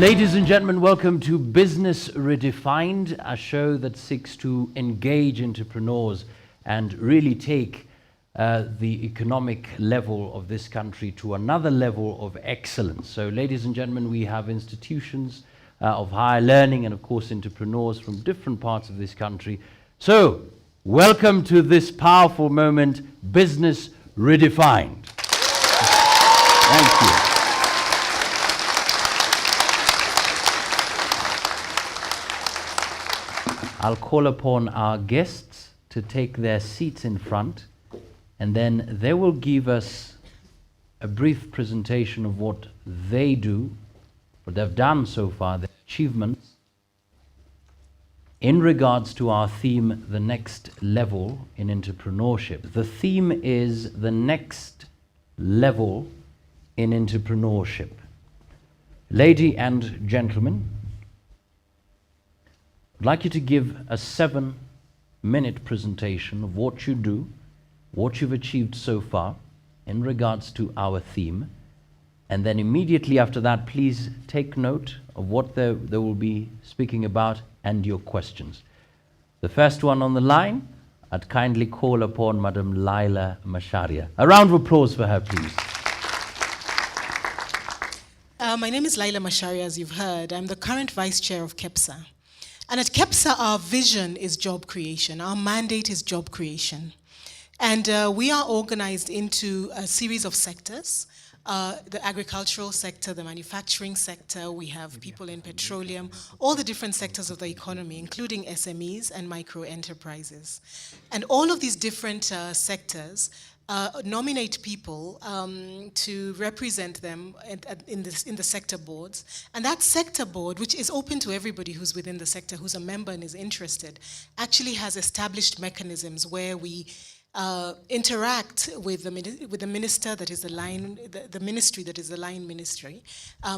Ladies and gentlemen, welcome to Business Redefined, a show that seeks to engage entrepreneurs and really take the economic level of this country to another level of excellence. So, ladies and gentlemen, we have institutions of higher learning and, of course, entrepreneurs from different parts of this country. So, welcome to this powerful moment, Business Redefined. Thank you. I'll call upon our guests to take their seats in front, and then they will give us a brief presentation of what they do, what they've done so far, their achievements, in regards to our theme, the next level in entrepreneurship. The theme is the next level in entrepreneurship. Ladies and gentlemen, I'd like you to give a 7-minute presentation of what you do, what you've achieved so far in regards to our theme. And then immediately after that, please take note of what they will be speaking about and your questions. The first one on the line, I'd kindly call upon Madam Laila Macharia. A round of applause for her, please. My name is Laila Macharia, as you've heard. I'm the current Vice Chair of Capsule. And at Capsule, our vision is job creation. Our mandate is job creation. And we are organized into a series of sectors. The agricultural sector, the manufacturing sector, we have people in petroleum, all the different sectors of the economy, including SMEs and micro enterprises. And all of these different sectors nominate people to represent them in the sector boards. And that sector board, which is open to everybody who's within the sector, who's a member and is interested, actually has established mechanisms where we interact with the minister that is the line, the ministry that is the line ministry,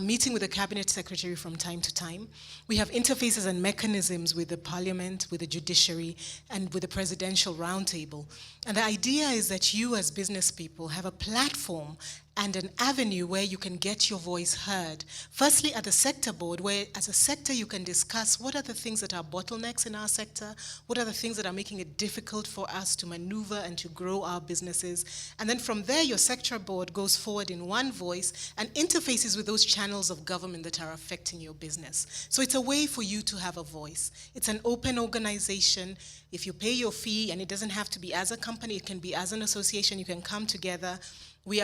meeting with the cabinet secretary from time to time. We have interfaces and mechanisms with the parliament, with the judiciary, and with the presidential roundtable. And the idea is that you as business people have a platform and an avenue where you can get your voice heard. Firstly, at the sector board, where as a sector you can discuss what are the things that are bottlenecks in our sector, what are the things that are making it difficult for us to maneuver and to grow our businesses. And then from there, your sector board goes forward in one voice and interfaces with those channels of government that are affecting your business. So it's a way for you to have a voice. It's an open organization. If you pay your fee, and it doesn't have to be as a company, it can be as an association, you can come together. We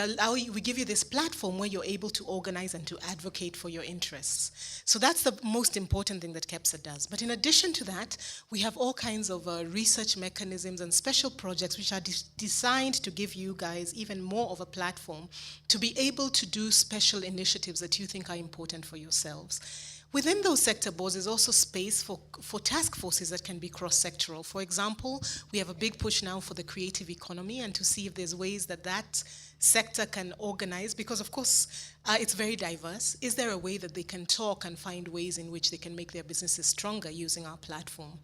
give you this platform where you're able to organize and to advocate for your interests. So that's the most important thing that Capsule does. But in addition to that, we have all kinds of research mechanisms and special projects which are designed to give you guys even more of a platform to be able to do special initiatives that you think are important for yourselves. Within those sector boards, there's also space for task forces that can be cross-sectoral. For example, we have a big push now for the creative economy and to see if there's ways that that sector can organize, because of course it's very diverse. Is there a way that they can talk and find ways in which they can make their businesses stronger using our platform?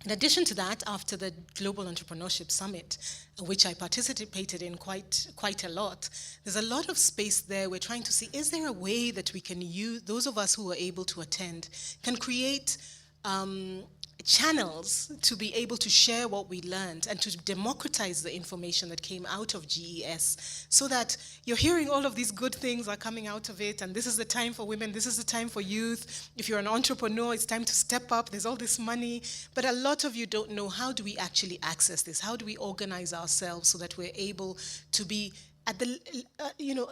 In addition to that, after the Global Entrepreneurship Summit, which I participated in quite a lot, there's a lot of space there. We're trying to see, is there a way that we can use, those of us who are able to attend, can create channels to be able to share what we learned and to democratize the information that came out of GES, so that you're hearing all of these good things are coming out of it, and this is the time for women, this is the time for youth. If you're an entrepreneur, it's time to step up, there's all this money, but a lot of you don't know, how do we actually access this? How do we organize ourselves so that we're able to be at the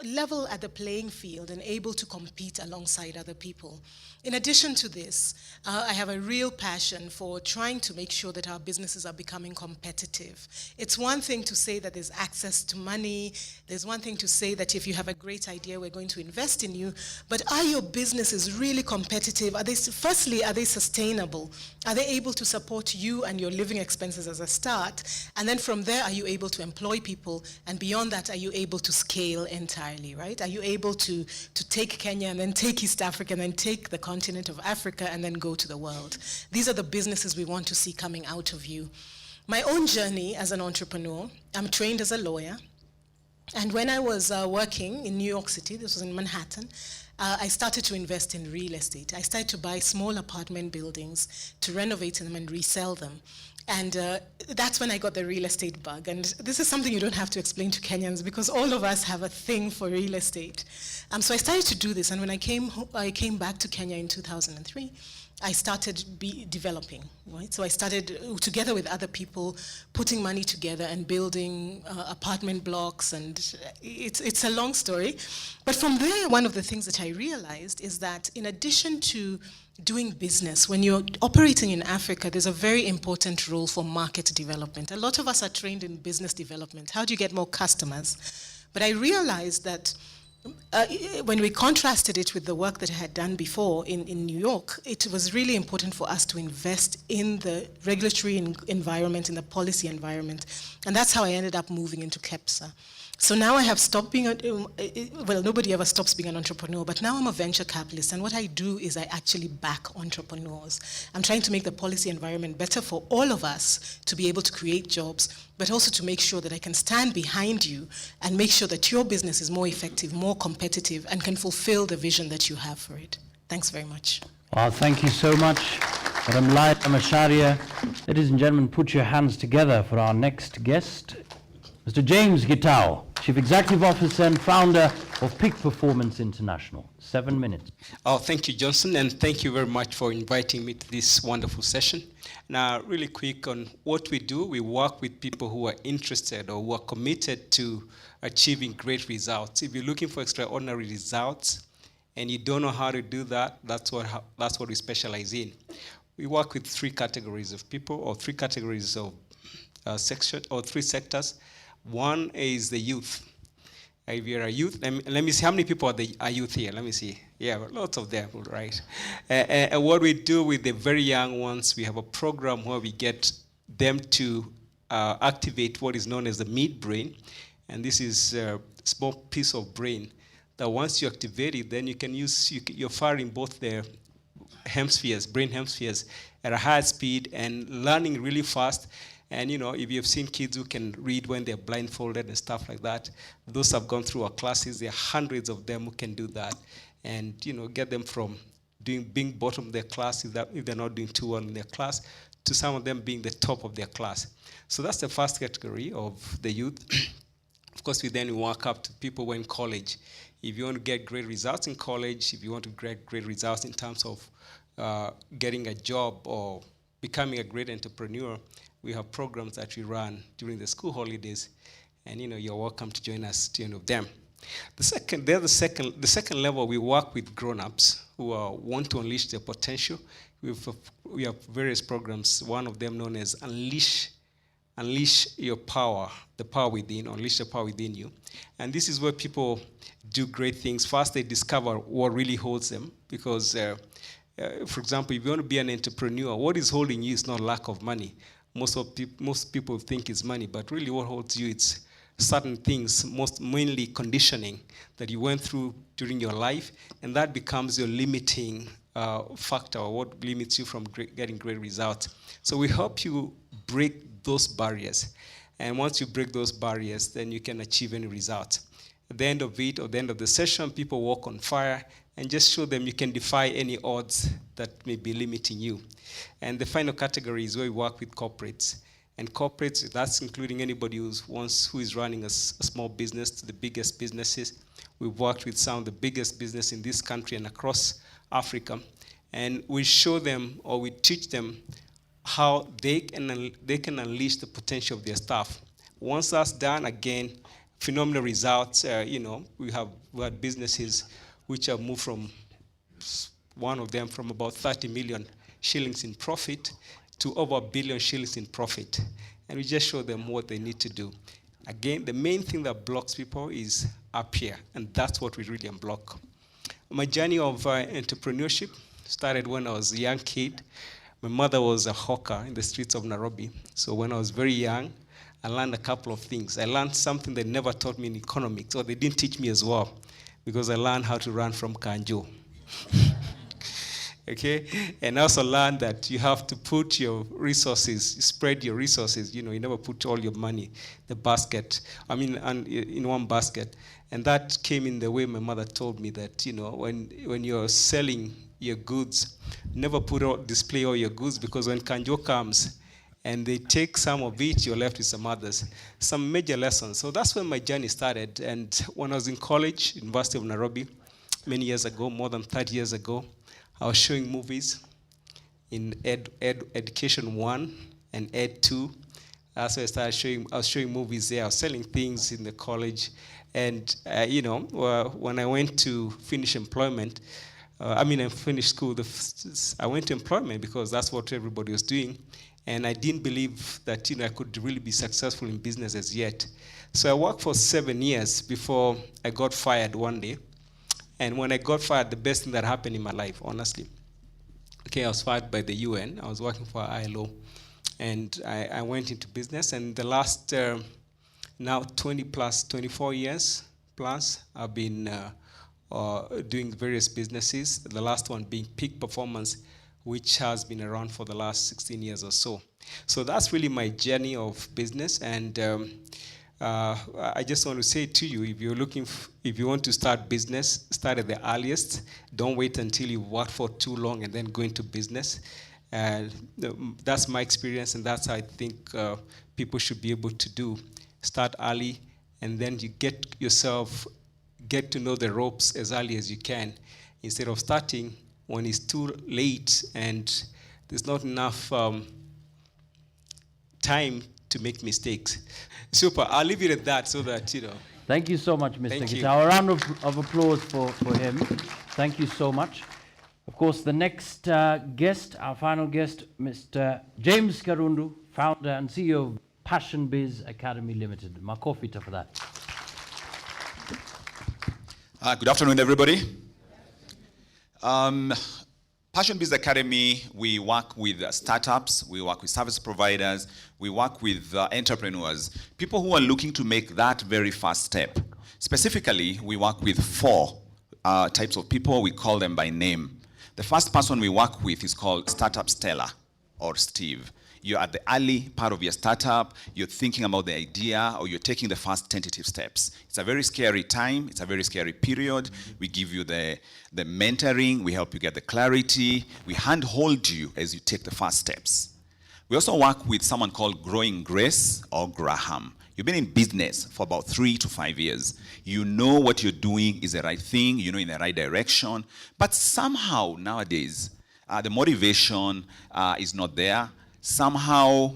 level at the playing field and able to compete alongside other people? In addition to this, I have a real passion for trying to make sure that our businesses are becoming competitive. It's one thing to say that there's access to money. There's one thing to say that if you have a great idea, we're going to invest in you. But are your businesses really competitive? Firstly, are they sustainable? Are they able to support you and your living expenses as a start? And then from there, are you able to employ people? And beyond that, are you able to scale entirely, right? Are you able to take Kenya and then take East Africa and then take the continent of Africa and then go to the world? These are the businesses we want to see coming out of you. My own journey as an entrepreneur, I'm trained as a lawyer. And when I was working in New York City, this was in Manhattan, I started to invest in real estate. I started to buy small apartment buildings, to renovate them and resell them. And that's when I got the real estate bug. And this is something you don't have to explain to Kenyans, because all of us have a thing for real estate. So I started to do this, and when I came back to Kenya in 2003, I started developing, right? So I started, together with other people, putting money together and building apartment blocks, and it's a long story. But from there, one of the things that I realized is that in addition to doing business, when you're operating in Africa, there's a very important role for market development. A lot of us are trained in business development. How do you get more customers? But I realized that when we contrasted it with the work that I had done before in New York, it was really important for us to invest in the regulatory environment, in the policy environment. And that's how I ended up moving into Capsule. So now I have stopped being, well, nobody ever stops being an entrepreneur, but now I'm a venture capitalist, and what I do is I actually back entrepreneurs. I'm trying to make the policy environment better for all of us to be able to create jobs, but also to make sure that I can stand behind you and make sure that your business is more effective, more competitive, and can fulfill the vision that you have for it. Thanks very much. Well, thank you so much, Madam Laila Macharia. Ladies and gentlemen, put your hands together for our next guest, Mr. James Gitau, Chief Executive Officer and founder of Peak Performance International. 7 minutes. Oh, thank you, Johnson, and thank you very much for inviting me to this wonderful session. Now, really quick on what we do, we work with people who are interested or who are committed to achieving great results. If you're looking for extraordinary results and you don't know how to do that, that's what we specialize in. We work with three categories of people, or three categories of section, or three sectors. One is the youth. If you're a youth, let me see, how many people are youth here? Let me see. Yeah, lots of them, right? And what we do with the very young ones, we have a program where we get them to activate what is known as the midbrain. And this is a small piece of brain that once you activate it, then you can use, you're firing both the hemispheres, brain hemispheres, at a high speed and learning really fast. And you know, if you've seen kids who can read when they're blindfolded and stuff like that, those have gone through our classes. There are hundreds of them who can do that, and you know, get them from being bottom of their class if they're not doing too well in their class, to some of them being the top of their class. So that's the first category of the youth. Of course, we then work up to people who are in college. If you want to get great results in college, if you want to get great results in terms of getting a job or becoming a great entrepreneur, we have programs that we run during the school holidays, and you know, you're welcome to join us to any of them. The second level, we work with grown-ups who want to unleash their potential. We have various programs. One of them known as Unleash Your Power, the power within, unleash the power within you. And this is where people do great things. First, they discover what really holds them, because, for example, if you want to be an entrepreneur, what is holding you is not lack of money. Most people think it's money, but really what holds you, it's certain things, mainly conditioning that you went through during your life, and that becomes your limiting factor, or what limits you from getting great results. So we help you break those barriers, and once you break those barriers, then you can achieve any results. At the end of it, or the end of the session, people walk on fire, and just show them you can defy any odds that may be limiting you. And the final category is where we work with corporates. And corporates, that's including anybody who is running a small business to the biggest businesses. We've worked with some of the biggest business in this country and across Africa. And we show them, or we teach them, how they can unleash the potential of their staff. Once that's done, again, phenomenal results. You know, we had businesses which have moved from, one of them from about 30 million shillings in profit to over 1 billion shillings in profit. And we just show them what they need to do. Again, the main thing that blocks people is up here, and that's what we really unblock. My journey of entrepreneurship started when I was a young kid. My mother was a hawker in the streets of Nairobi. So when I was very young, I learned a couple of things. I learned something they never taught me in economics, or they didn't teach me as well, because I learned how to run from Kanjo. Okay, and I also learned that you have to put your resources, spread your resources. You never put all your money in the basket. In one basket, and that came in the way my mother told me that when you're selling your goods, never display all your goods, because when Kanjo comes and they take some of it, you're left with some others. Some major lessons. So that's when my journey started. And when I was in college, University of Nairobi, many years ago, more than 30 years ago, I was showing movies in Education 1 and Ed 2. So I was showing movies there. I was selling things in the college. And, when I went to finish employment, I finished school, I went to employment because that's what everybody was doing. And I didn't believe that, I could really be successful in business as yet. So I worked for 7 years before I got fired one day. And when I got fired, the best thing that happened in my life, honestly. Okay, I was fired by the UN. I was working for ILO. And I went into business. And the last, now 24 years plus, I've been doing various businesses. The last one being Peak Performance, which has been around for the last 16 years or so. So that's really my journey of business. And I just want to say to you, if you want to start business, start at the earliest. Don't wait until you work for too long and then go into business. That's my experience, and that's how I think people should be able to do. Start early, and then you get to know the ropes as early as you can, instead of starting when it's too late and there's not enough time to make mistakes. Super. I'll leave it at that so that, Thank you so much, Mr. Thank you. Guitar. A round of applause for him. Thank you so much. Of course, the next guest, our final guest, Mr. James Karundu, founder and CEO of Passion Biz Academy Limited. Makofita for that. Good afternoon, everybody. Passion Biz Academy, we work with startups, we work with service providers, we work with entrepreneurs, people who are looking to make that very first step. Specifically, we work with 4 types of people. We call them by name. The first person we work with is called Startup Stella, or Steve. You're at the early part of your startup, you're thinking about the idea, or you're taking the first tentative steps. It's a very scary time, it's a very scary period. We give you the mentoring, we help you get the clarity, we handhold you as you take the first steps. We also work with someone called Growing Grace, or Graham. You've been in business for about 3 to 5 years. You know what you're doing is the right thing, you know in the right direction, but somehow nowadays, the motivation is not there. Somehow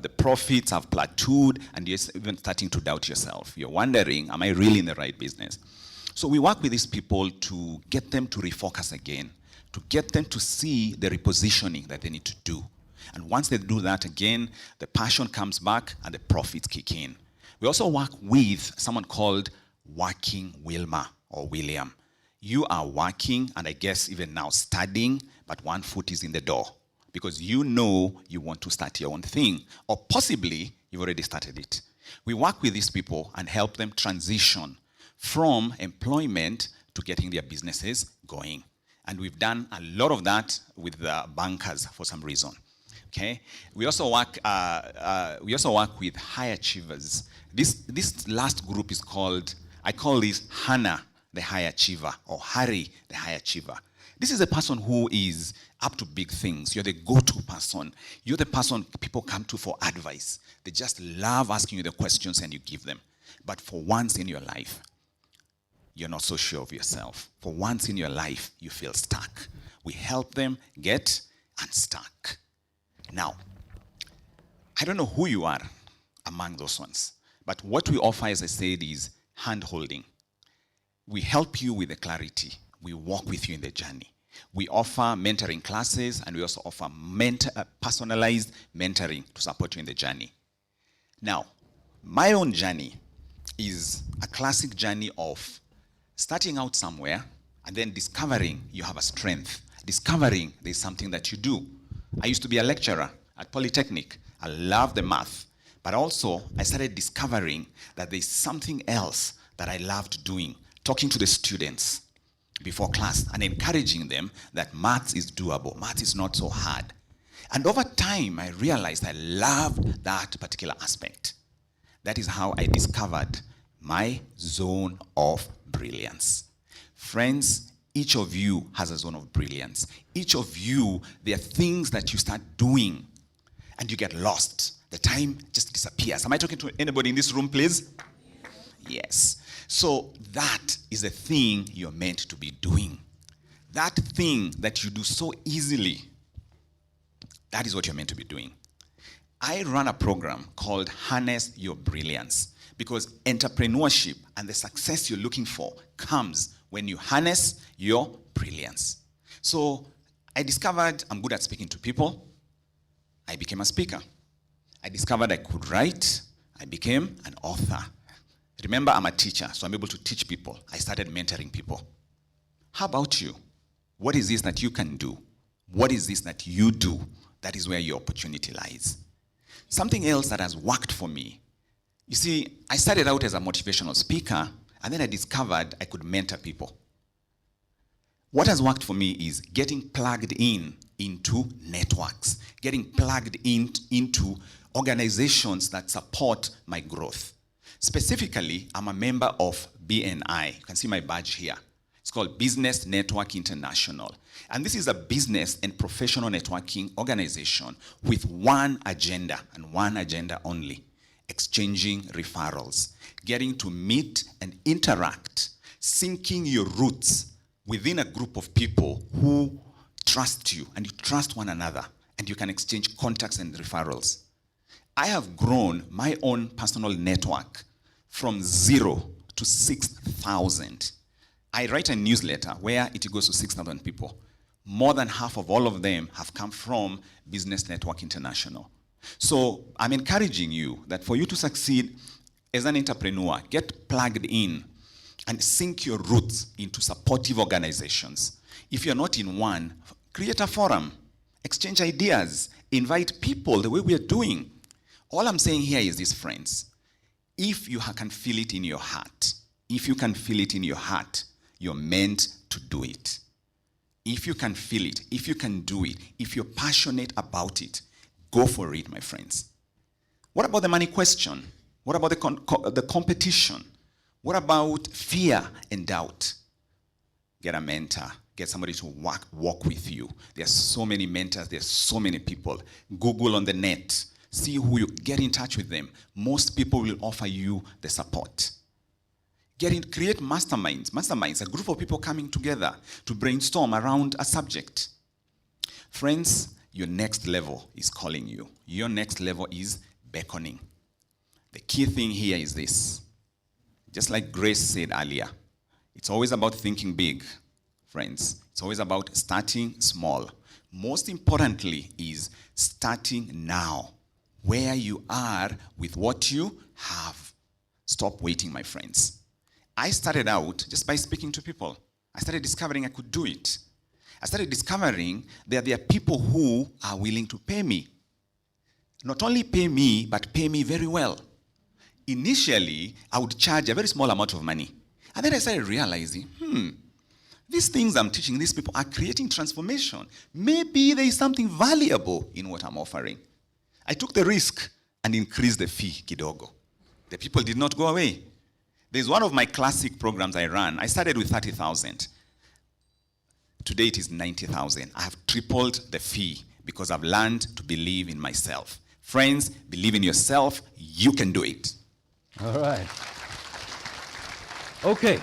the profits have plateaued and you're even starting to doubt yourself. You're wondering, am I really in the right business? So we work with these people to get them to refocus again, to get them to see the repositioning that they need to do. And once they do that again, the passion comes back and the profits kick in. We also work with someone called Working Wilma or William. You are working and I guess even now studying, but one foot is in the door, because you know you want to start your own thing, or possibly you've already started it. We work with these people and help them transition from employment to getting their businesses going. And we've done a lot of that with the bankers for some reason. Okay? We also work with high achievers. This last group is called, I call this Hannah, the high achiever, or Harry, the high achiever. This is a person who is up to big things. You're the go-to person. You're the person people come to for advice. They just love asking you the questions and you give them. But for once in your life, you're not so sure of yourself. For once in your life, you feel stuck. We help them get unstuck. Now, I don't know who you are among those ones, but what we offer, as I said, is hand-holding. We help you with the clarity. We walk with you in the journey. We offer mentoring classes, and we also offer personalized mentoring to support you in the journey. Now, my own journey is a classic journey of starting out somewhere and then discovering you have a strength, discovering there's something that you do. I used to be a lecturer at Polytechnic. I love the math, but also I started discovering that there's something else that I loved doing, talking to the students. before class and encouraging them that maths is doable, maths is not so hard. And over time, I realized I loved that particular aspect. That is how I discovered my zone of brilliance. Friends, each of you has a zone of brilliance. Each of you, there are things that you start doing and you get lost. The time just disappears. Am I talking to anybody in this room, please? Yes. So that is the thing you're meant to be doing. That thing that you do so easily, that is what you're meant to be doing. I run a program called Harness Your Brilliance, because entrepreneurship and the success you're looking for comes when you harness your brilliance. So I discovered I'm good at speaking to people. I became a speaker. I discovered I could write. I became an author. Remember, I'm a teacher, so I'm able to teach people. I started mentoring people. How about you? What is this that you can do? What is this that you do? That is where your opportunity lies. Something else that has worked for me. You see, I started out as a motivational speaker, and then I discovered I could mentor people. What has worked for me is getting plugged into networks, getting plugged into organizations that support my growth. Specifically, I'm a member of BNI. You can see my badge here. It's called Business Network International. And this is a business and professional networking organization with one agenda, and one agenda only: exchanging referrals, getting to meet and interact, sinking your roots within a group of people who trust you, and you trust one another, and you can exchange contacts and referrals. I have grown my own personal network from 0 to 6,000. I write a newsletter where it goes to 6,000 people. More than half of all of them have come from Business Network International. So I'm encouraging you that for you to succeed as an entrepreneur, get plugged in and sink your roots into supportive organizations. If you're not in one, create a forum, exchange ideas, invite people the way we are doing. All I'm saying here is this, friends. If you can feel it in your heart, you're meant to do it. If you can feel it, if you can do it, if you're passionate about it, go for it, my friends. What about the money question? What about the competition? What about fear and doubt? Get a mentor. Get somebody to walk with you. There's so many mentors. There's so many people. Google on the net. See who you get in touch with them. Most people will offer you the support. Create masterminds, a group of people coming together to brainstorm around a subject. Friends, your next level is calling you. Your next level is beckoning. The key thing here is this. Just like Grace said earlier, it's always about thinking big, friends. It's always about starting small. Most importantly is starting now, where you are with what you have. Stop waiting, my friends. I started out just by speaking to people. I started discovering I could do it. I started discovering that there are people who are willing to pay me. Not only pay me, but pay me very well. Initially, I would charge a very small amount of money. And then I started realizing, these things I'm teaching these people are creating transformation. Maybe there is something valuable in what I'm offering. I took the risk and increased the fee kidogo. The people did not go away. There's one of my classic programs I ran. I started with 30,000. Today it is 90,000. I have tripled the fee because I've learned to believe in myself. Friends, believe in yourself. You can do it. All right. Okay.